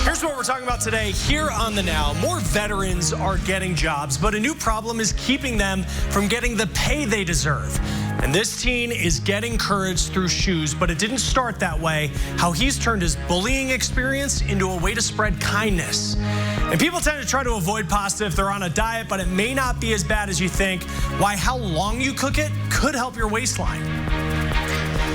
Here's what we're talking about today here on the Now. More veterans are getting jobs, but a new problem is keeping them from getting the pay they deserve. And this teen is getting courage through shoes, but it didn't start that way. How he's turned his bullying experience into a way to spread kindness. And people tend to try to avoid pasta if they're on a diet, but it may not be as bad as you think. Why how long you cook it could help your waistline.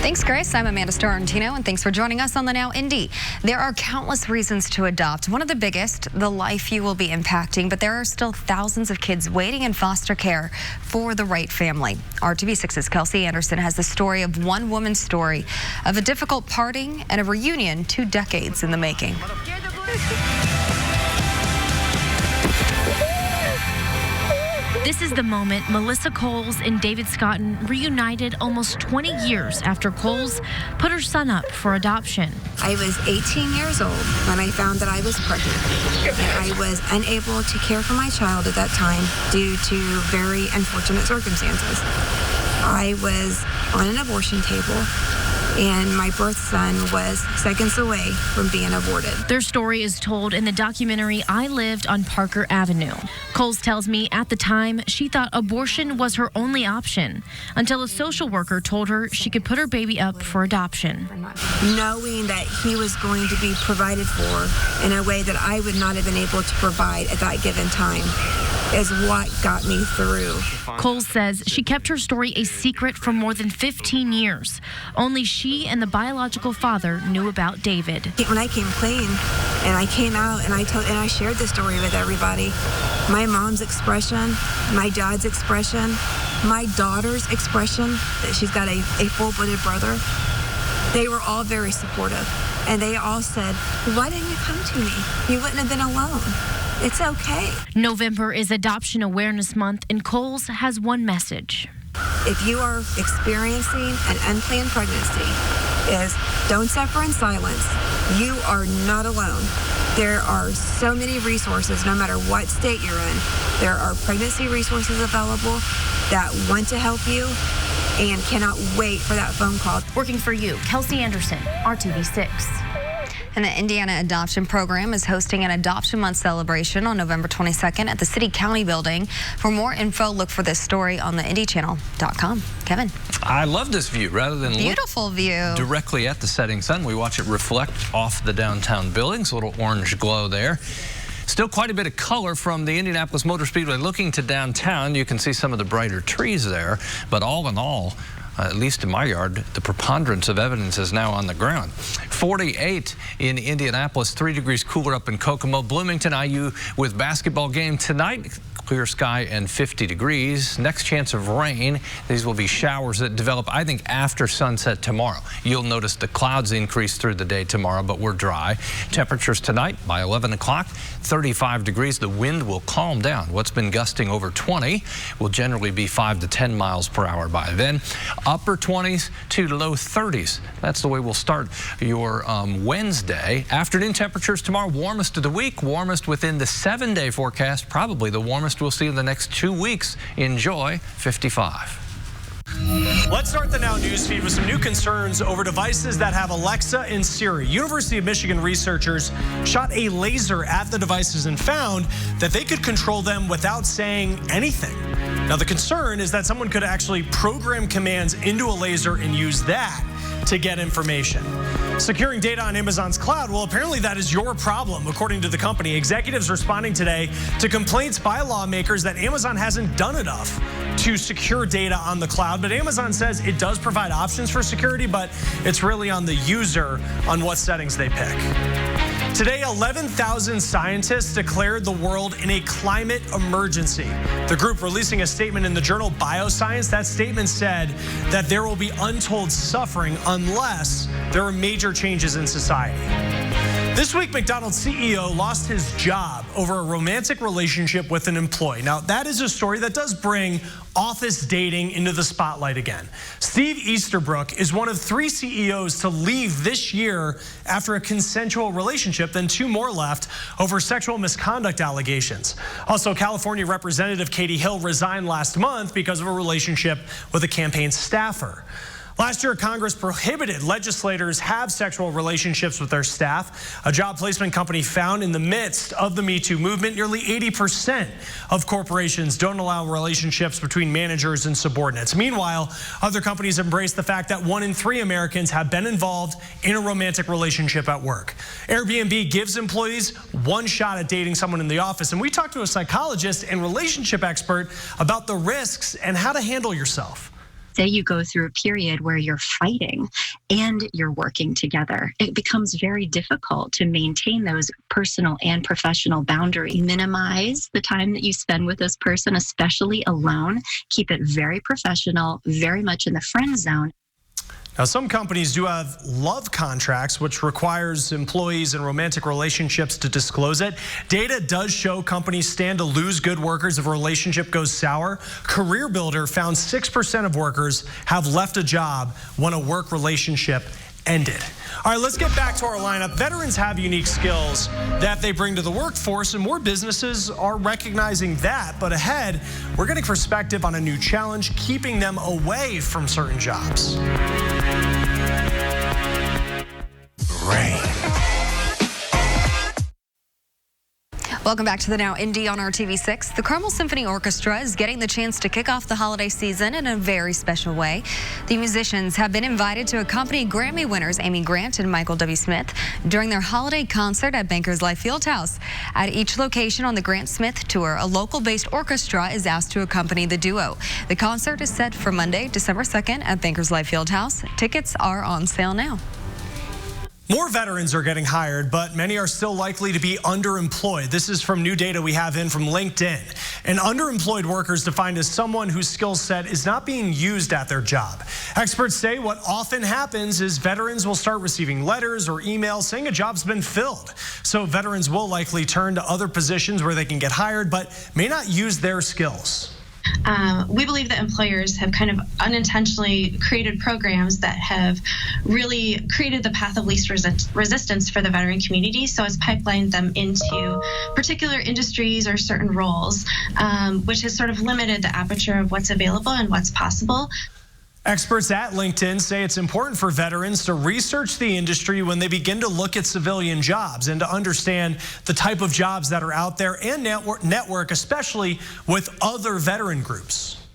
Thanks, Grace. I'm Amanda Starantino, and thanks for joining us on the Now Indy. There are countless reasons to adopt. One of the biggest, the life you will be impacting, but there are still thousands of kids waiting in foster care for the right family. RTV6's Kelsey Anderson has the story of one woman's story of a difficult parting and a reunion 2 decades in the making. This is the moment Melissa Coles and David Scotton reunited almost 20 years after Coles put her son up for adoption. I was 18 years old when I found that I was pregnant, and I was unable to care for my child at that time due to very unfortunate circumstances. I was on an abortion table, and my birth son was seconds away from being aborted. Their story is told in the documentary I Lived on Parker Avenue. Coles tells me at the time she thought abortion was her only option until a social worker told her she could put her baby up for adoption. Knowing that he was going to be provided for in a way that I would not have been able to provide at that given time is what got me through. Coles says she kept her story a secret for more than 15 years. Only she and the biological father knew about David. When I came clean and I came out and I shared the story with everybody, my mom's expression, my dad's expression, my daughter's expression, that she's got a full-blooded brother, they were all very supportive. And they all said, why didn't you come to me? You wouldn't have been alone. It's okay. November is Adoption Awareness Month, and Coles has one message. If you are experiencing an unplanned pregnancy, don't suffer in silence. You are not alone. There are so many resources, no matter what state you're in. There are pregnancy resources available that want to help you and cannot wait for that phone call. Working for you, Kelsey Anderson, RTV6. And the Indiana Adoption Program is hosting an Adoption Month celebration on November 22nd at the City County Building. For more info, look for this story on theindychannel.com. Kevin. I love this view. Rather than beautiful view directly at the setting sun, we watch it reflect off the downtown buildings. A little orange glow there. Still quite a bit of color from the Indianapolis Motor Speedway. Looking to downtown, you can see some of the brighter trees there. But all in all, at least in my yard, the preponderance of evidence is now on the ground. 48 in Indianapolis, 3 degrees cooler up in Kokomo. Bloomington IU with basketball game tonight. Clear sky and 50 degrees. Next chance of rain. These will be showers that develop, I think, after sunset tomorrow. You'll notice the clouds increase through the day tomorrow, but we're dry. Temperatures tonight by 11 o'clock, 35 degrees. The wind will calm down. What's been gusting over 20 will generally be 5 to 10 miles per hour by then. Upper 20s to low 30s. That's the way we'll start your Wednesday. Afternoon temperatures tomorrow, warmest of the week, warmest within the 7-day forecast, probably the warmest we'll see in the next 2 weeks. Enjoy 55. Let's start the Now News feed with some new concerns over devices that have Alexa and Siri. University of Michigan researchers shot a laser at the devices and found that they could control them without saying anything. Now, the concern is that someone could actually program commands into a laser and use that to get information. Securing data on Amazon's cloud, well, apparently that is your problem, according to the company. Executives responding today to complaints by lawmakers that Amazon hasn't done enough to secure data on the cloud. But Amazon says it does provide options for security, but it's really on the user on what settings they pick. Today, 11,000 scientists declared the world in a climate emergency. The group releasing a statement in the journal Bioscience. That statement said that there will be untold suffering unless there are major changes in society. This week, McDonald's CEO lost his job over a romantic relationship with an employee. Now, that is a story that does bring office dating into the spotlight again. Steve Easterbrook is one of 3 CEOs to leave this year after a consensual relationship, then 2 more left over sexual misconduct allegations. Also, California Representative Katie Hill resigned last month because of a relationship with a campaign staffer. Last year, Congress prohibited legislators have sexual relationships with their staff. A job placement company found in the midst of the Me Too movement, nearly 80% of corporations don't allow relationships between managers and subordinates. Meanwhile, other companies embrace the fact that 1 in 3 Americans have been involved in a romantic relationship at work. Airbnb gives employees one shot at dating someone in the office, and we talked to a psychologist and relationship expert about the risks and how to handle yourself. Say you go through a period where you're fighting and you're working together. It becomes very difficult to maintain those personal and professional boundaries. Minimize the time that you spend with this person, especially alone. Keep it very professional, very much in the friend zone. Now, some companies do have love contracts, which requires employees in romantic relationships to disclose it. Data does show companies stand to lose good workers if a relationship goes sour. Career Builder found 6% of workers have left a job when a work relationship ended. All right, let's get back to our lineup. Veterans have unique skills that they bring to the workforce, and more businesses are recognizing that. But ahead, we're getting perspective on a new challenge, keeping them away from certain jobs. Rain. Welcome back to the Now Indy on RTV6. The Carmel Symphony Orchestra is getting the chance to kick off the holiday season in a very special way. The musicians have been invited to accompany Grammy winners Amy Grant and Michael W. Smith during their holiday concert at Bankers Life Fieldhouse. At each location on the Grant Smith tour, a local-based orchestra is asked to accompany the duo. The concert is set for Monday, December 2nd at Bankers Life Fieldhouse. Tickets are on sale now. More veterans are getting hired, but many are still likely to be underemployed. This is from new data we have in from LinkedIn. And underemployed worker is defined as someone whose skill set is not being used at their job. Experts say what often happens is veterans will start receiving letters or emails saying a job's been filled. So veterans will likely turn to other positions where they can get hired, but may not use their skills. We believe that employers have kind of unintentionally created programs that have really created the path of least resistance for the veteran community. So it's pipelined them into particular industries or certain roles, which has sort of limited the aperture of what's available and what's possible. Experts at LinkedIn say it's important for veterans to research the industry when they begin to look at civilian jobs and to understand the type of jobs that are out there and network, especially with other veteran groups.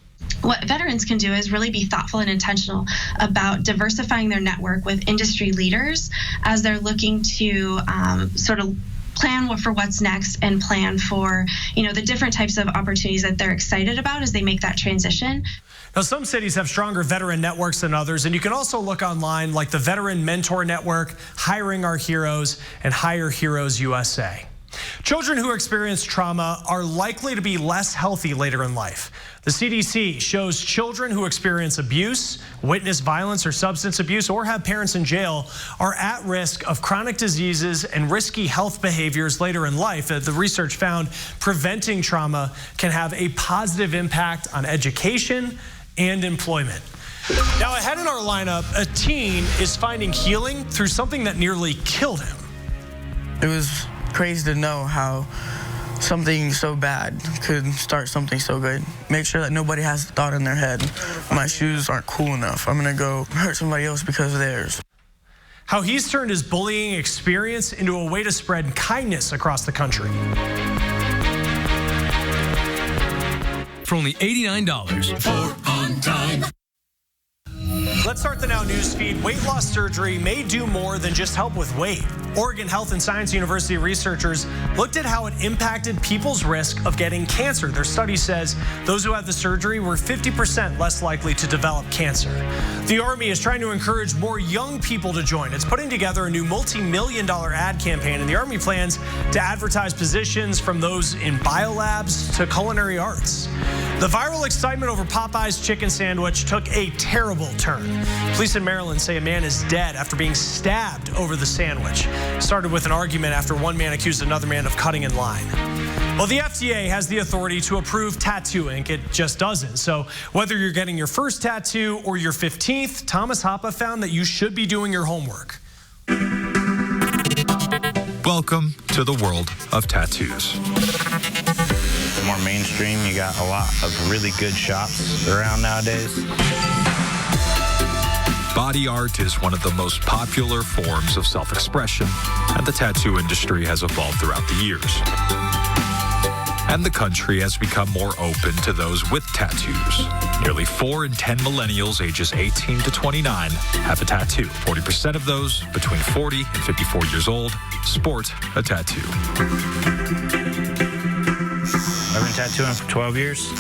What veterans can do is really be thoughtful and intentional about diversifying their network with industry leaders as they're looking to sort of plan for what's next and plan for, the different types of opportunities that they're excited about as they make that transition. Now, some cities have stronger veteran networks than others, and you can also look online like the Veteran Mentor Network, Hiring Our Heroes, and Hire Heroes USA. Children who experience trauma are likely to be less healthy later in life. The CDC shows children who experience abuse, witness violence or substance abuse, or have parents in jail are at risk of chronic diseases and risky health behaviors later in life. The research found preventing trauma can have a positive impact on education and employment. Now, ahead in our lineup, a teen is finding healing through something that nearly killed him. It was crazy to know how something so bad could start something so good. Make sure that nobody has the thought in their head, my shoes aren't cool enough, I'm gonna go hurt somebody else because of theirs. How he's turned his bullying experience into a way to spread kindness across the country. For only $89 for On Time. Let's start the Now News feed. Weight loss surgery may do more than just help with weight. Oregon Health and Science University researchers looked at how it impacted people's risk of getting cancer. Their study says those who had the surgery were 50% less likely to develop cancer. The Army is trying to encourage more young people to join. It's putting together a new multi-million-dollar ad campaign, and the Army plans to advertise positions from those in biolabs to culinary arts. The viral excitement over Popeye's chicken sandwich took a terrible turn. Police in Maryland say a man is dead after being stabbed over the sandwich. It started with an argument after one man accused another man of cutting in line. Well, the FDA has the authority to approve tattoo ink. It just doesn't. So whether you're getting your first tattoo or your 15th, Thomas Hoppe found that you should be doing your homework. Welcome to the world of tattoos. More mainstream, you got a lot of really good shops around nowadays. Body art is one of the most popular forms of self-expression, and the tattoo industry has evolved throughout the years. And the country has become more open to those with tattoos. Nearly 4 in 10 millennials ages 18 to 29 have a tattoo. 40% of those between 40 and 54 years old sport a tattoo. I've been tattooing for 12 years.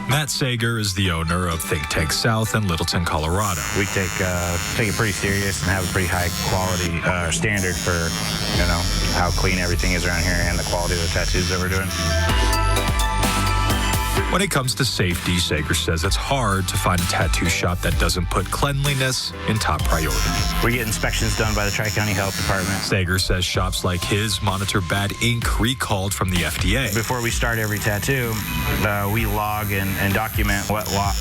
Matt Sager is the owner of Think Tank South in Littleton, Colorado. We take it pretty serious and have a pretty high quality standard for, how clean everything is around here and the quality of the tattoos that we're doing. When it comes to safety, Sager says it's hard to find a tattoo shop that doesn't put cleanliness in top priority. We get inspections done by the Tri-County Health Department. Sager says shops like his monitor bad ink recalled from the FDA. Before we start every tattoo, we log and document what lot,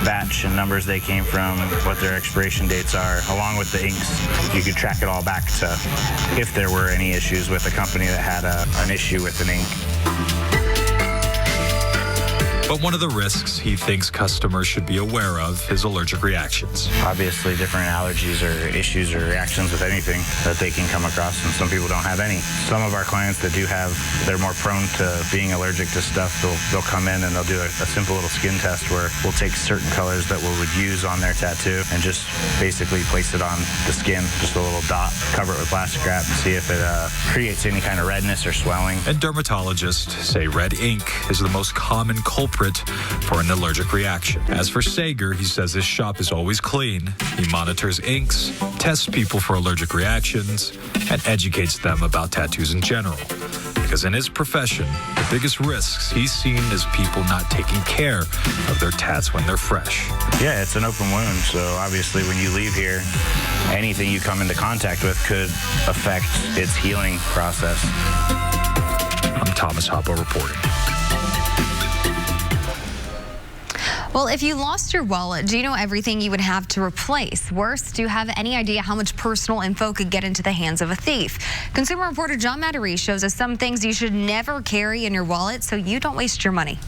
batch, and numbers they came from, what their expiration dates are, along with the inks. You could track it all back to if there were any issues with a company that had an issue with an ink. But one of the risks he thinks customers should be aware of is allergic reactions. Obviously, different allergies or issues or reactions with anything that they can come across, and some people don't have any. Some of our clients that do have, they're more prone to being allergic to stuff. They'll come in and they'll do a simple little skin test where we'll take certain colors that we would use on their tattoo and just basically place it on the skin, just a little dot, cover it with plastic wrap, and see if it creates any kind of redness or swelling. And dermatologists say red ink is the most common culprit for an allergic reaction. As for Sager, he says his shop is always clean. He monitors inks, tests people for allergic reactions, and educates them about tattoos in general. Because in his profession, the biggest risks he's seen is people not taking care of their tats when they're fresh. Yeah, it's an open wound, so obviously when you leave here, anything you come into contact with could affect its healing process. I'm Thomas Hoppo reporting. Well, if you lost your wallet, do you know everything you would have to replace? Worse, do you have any idea how much personal info could get into the hands of a thief? Consumer reporter John Matarese shows us some things you should never carry in your wallet so you don't waste your money.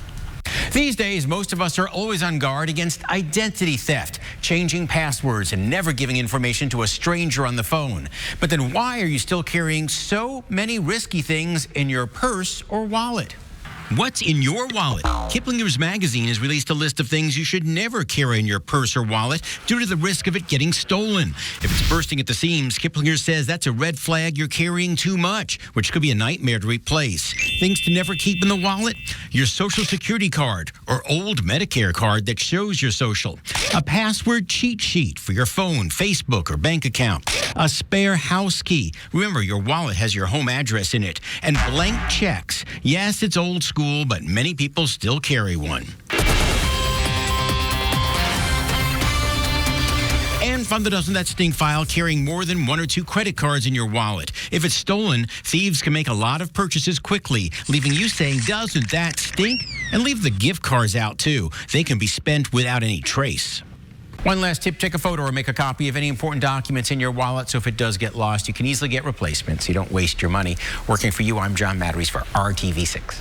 These days, most of us are always on guard against identity theft, changing passwords and never giving information to a stranger on the phone. But then why are you still carrying so many risky things in your purse or wallet? What's in your wallet? Kiplinger's magazine has released a list of things you should never carry in your purse or wallet due to the risk of it getting stolen. If it's bursting at the seams, Kiplinger says that's a red flag you're carrying too much, which could be a nightmare to replace. Things to never keep in the wallet? Your Social Security card or old Medicare card that shows your social. A password cheat sheet for your phone, Facebook, or bank account. A spare house key. Remember, your wallet has your home address in it. And blank checks. Yes, it's old school, but many people still carry one. And fund the Doesn't That Stink file carrying more than 1 or 2 credit cards in your wallet. If it's stolen, thieves can make a lot of purchases quickly, leaving you saying, "Doesn't that stink?" And leave the gift cards out, too. They can be spent without any trace. One last tip, take a photo or make a copy of any important documents in your wallet so if it does get lost, you can easily get replacements. You don't waste your money. Working for you, I'm John Matarese for RTV6.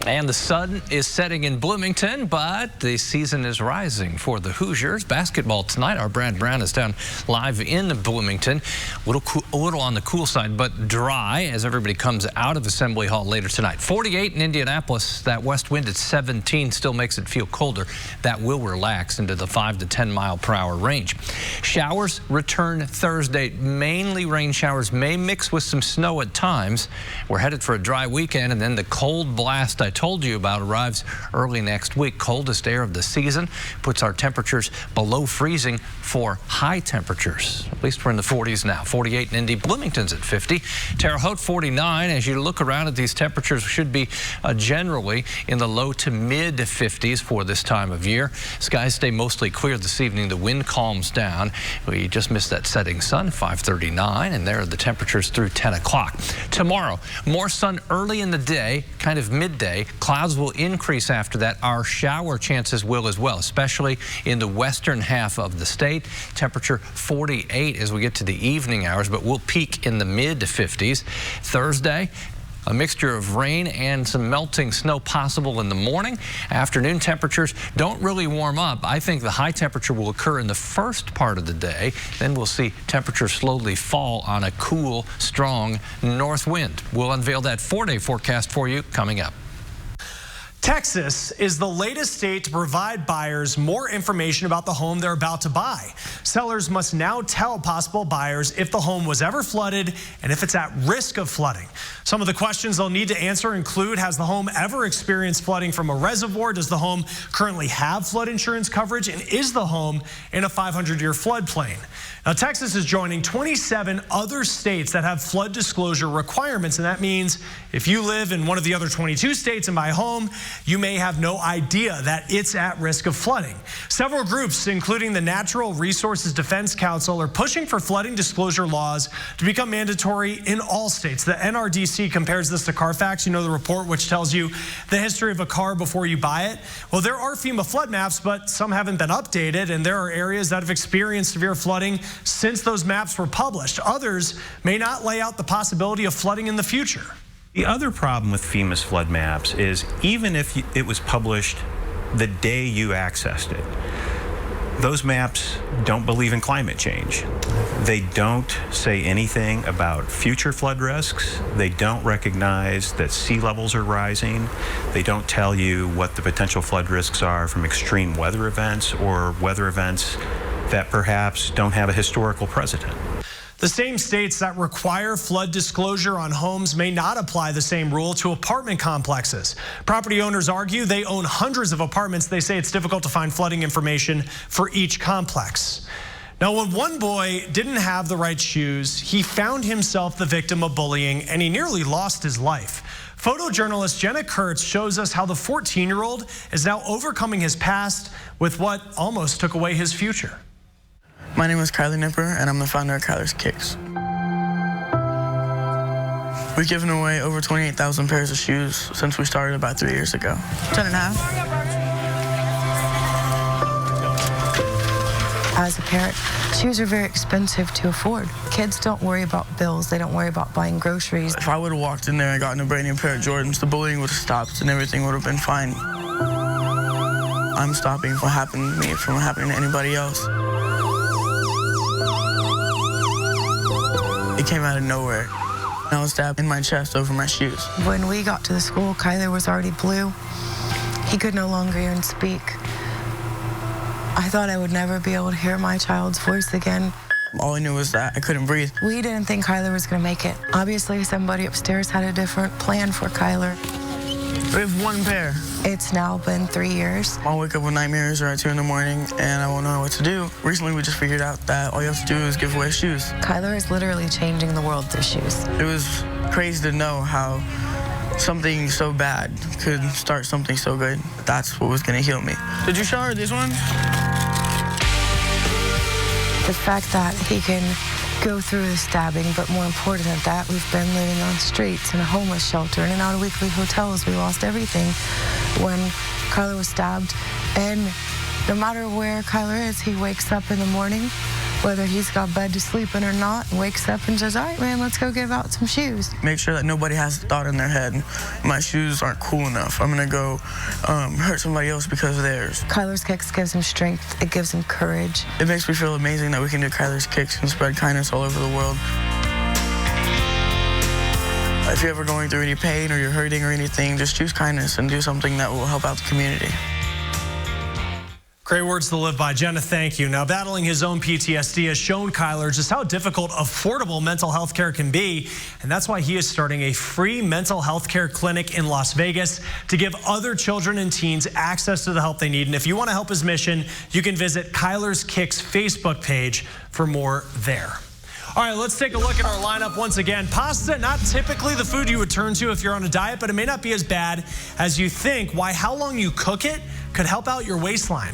And the sun is setting in Bloomington, but the season is rising for the Hoosiers. Basketball tonight, our Brad Brown is down live in Bloomington. A little on the cool side, but dry as everybody comes out of Assembly Hall later tonight. 48 in Indianapolis. That west wind at 17 still makes it feel colder. That will relax into the 5 to 10 mile per hour range. Showers return Thursday. Mainly rain showers may mix with some snow at times. We're headed for a dry weekend, and then the cold blast I told you about arrives early next week. Coldest air of the season puts our temperatures below freezing for high temperatures. At least we're in the 40s now. 48 in Indy. Bloomington's at 50. Terre Haute 49. As you look around at these temperatures, should be generally in the low to mid 50s for this time of year. Skies stay mostly clear this evening. The wind calms down. We just missed that setting sun, 5:39, and there are the temperatures through 10 o'clock. Tomorrow, more sun early in the day, kind of midday. Clouds will increase after that. Our shower chances will as well, especially in the western half of the state. Temperature 48 as we get to the evening hours, but we'll peak in the mid 50s. Thursday, A mixture of rain and some melting snow possible in the morning. Afternoon temperatures don't really warm up. I think the high temperature will occur in the first part of the day. Then we'll see temperatures slowly fall on a cool, strong north wind. We'll unveil that 4-day forecast for you coming up. Texas is the latest state to provide buyers more information about the home they're about to buy. Sellers must now tell possible buyers if the home was ever flooded and if it's at risk of flooding. Some of the questions they'll need to answer include: has the home ever experienced flooding from a reservoir? Does the home currently have flood insurance coverage? And is the home in a 500-year floodplain? Now, Texas is joining 27 other states that have flood disclosure requirements, and that means if you live in one of the other 22 states and buy a home, you may have no idea that it's at risk of flooding. Several groups, including the Natural Resources Defense Council, are pushing for flooding disclosure laws to become mandatory in all states. The NRDC compares this to Carfax, you know, the report which tells you the history of a car before you buy it. Well, there are FEMA flood maps, but some haven't been updated, and there are areas that have experienced severe flooding since those maps were published. Others may not lay out the possibility of flooding in the future. The other problem with FEMA's flood maps is even if it was published the day you accessed it, those maps don't believe in climate change. They don't say anything about future flood risks. They don't recognize that sea levels are rising. They don't tell you what the potential flood risks are from extreme weather events or weather events that perhaps don't have a historical precedent. The same states that require flood disclosure on homes may not apply the same rule to apartment complexes. Property owners argue they own hundreds of apartments. They say it's difficult to find flooding information for each complex. Now, when one boy didn't have the right shoes, he found himself the victim of bullying, and he nearly lost his life. Photojournalist Jenna Kurtz shows us how the 14-year-old is now overcoming his past with what almost took away his future. My name is Kylie Nipper, and I'm the founder of Kyler's Kicks. We've given away over 28,000 pairs of shoes since we started about 3 years ago. 10.5. As a parent, shoes are very expensive to afford. Kids don't worry about bills. They don't worry about buying groceries. If I would have walked in there and gotten a brand new pair of Jordans, the bullying would have stopped and everything would have been fine. I'm stopping what happened to me from happening to anybody else. It came out of nowhere. I was stabbed in my chest over my shoes. When we got to the school, Kyler was already blue. He could no longer even speak. I thought I would never be able to hear my child's voice again. All I knew was that I couldn't breathe. We didn't think Kyler was going to make it. Obviously, somebody upstairs had a different plan for Kyler. We have one pair. It's now been 3 years. I'll wake up with nightmares or at 2 in the morning and I won't know what to do. Recently, we just figured out that all you have to do is give away shoes. Kyler is literally changing the world through shoes. It was crazy to know how something so bad could start something so good. That's what was going to heal me. Did you show her these ones? The fact that he can go through the stabbing, but more important than that, we've been living on streets, in a homeless shelter, in and out of weekly hotels. We lost everything when Kyler was stabbed. And no matter where Kyler is, he wakes up in the morning, whether he's got bed to sleep in or not, and wakes up and says, all right, man, let's go give out some shoes. Make sure that nobody has the thought in their head, my shoes aren't cool enough. I'm gonna go hurt somebody else because of theirs. Kyler's Kicks gives him strength. It gives him courage. It makes me feel amazing that we can do Kyler's Kicks and spread kindness all over the world. If you're ever going through any pain or you're hurting or anything, just choose kindness and do something that will help out the community. Great words to live by. Jenna, thank you. Now, battling his own PTSD has shown Kyler just how difficult affordable mental health care can be, and that's why he is starting a free mental health care clinic in Las Vegas to give other children and teens access to the help they need. And if you want to help his mission, you can visit Kyler's Kicks Facebook page for more there. All right, let's take a look at our lineup once again. Pasta, not typically the food you would turn to if you're on a diet, but it may not be as bad as you think. Why how long you cook it could help out your waistline.